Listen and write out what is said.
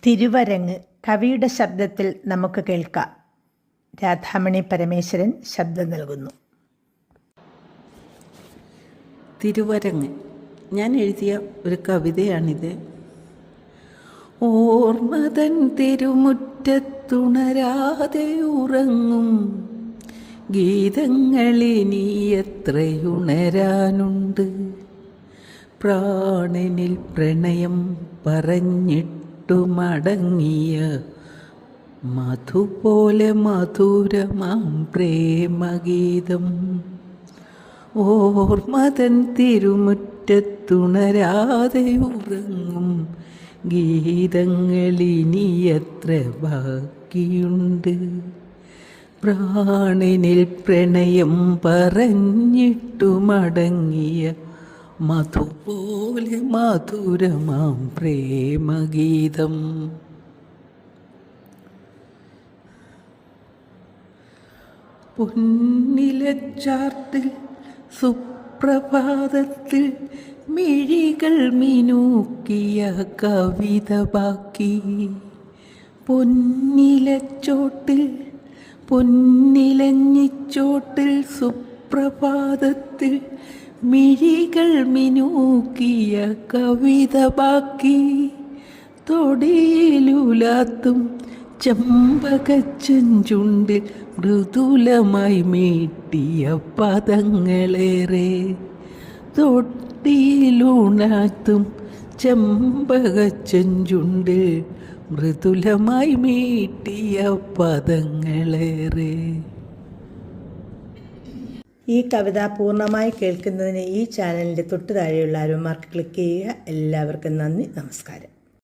തിരുവരങ്ങ് കവിയുടെ ശബ്ദത്തിൽ നമുക്ക് കേൾക്കാം. രാധാമണി പരമേശ്വരൻ ശബ്ദം നൽകുന്നു. തിരുവരങ്ങ് ഞാൻ എഴുതിയ ഒരു കവിതയാണിത്. ഓർമ്മതൻ തിരുമുറ്റത്തുണരാതെ ഉറങ്ങും ഗീതങ്ങളിനി എത്രയുണരാനുണ്ട്. പ്രാണനിൽ പ്രണയം പറഞ്ഞിട്ടു മടങ്ങിയ മധുപോലെ മധുരമാം പ്രേമഗീതം. ഓർമ്മതൻ തിരുമുറ്റത്തുണരാതെ ഉറങ്ങും ഗീതങ്ങളിനി എത്ര ബാക്കിയുണ്ട്. പ്രാണനിൽ പ്രണയം പറഞ്ഞിട്ടു മടങ്ങിയ മധുപോലെ മധുരമാം പ്രേമഗീതം. പൊന്നിലച്ചാർത്തിൽ സുപ്രഭാതത്തിൽ മിഴികൾ മിനുക്കിയ കവിത ബാക്കി. പൊന്നിലച്ചോട്ടിൽ പൊന്നിലഞ്ഞിച്ചോട്ടിൽ സുപ്രഭാതത്തിൽ മിഴികൾ മിനുക്കിയ കവിത ബാക്കി. തൊടിയിലുലാത്തും ചെമ്പകച്ചെഞ്ചുണ്ടിൽ മൃദുലമായി മീട്ടിയ പദങ്ങളേറെ. തൊട്ടിയിലുണാത്തും ചെമ്പകച്ചെഞ്ചുണ്ടിൽ മൃദുലമായി മീട്ടിയ പദങ്ങളേറെ. ഈ കവിത പൂർണ്ണമായി കേൾക്കുന്നതിന് ഈ ചാനലിൻ്റെ തൊട്ടു താഴെയുള്ള അരോമാർക്ക് ക്ലിക്ക് ചെയ്യുക. എല്ലാവർക്കും നന്ദി, നമസ്കാരം.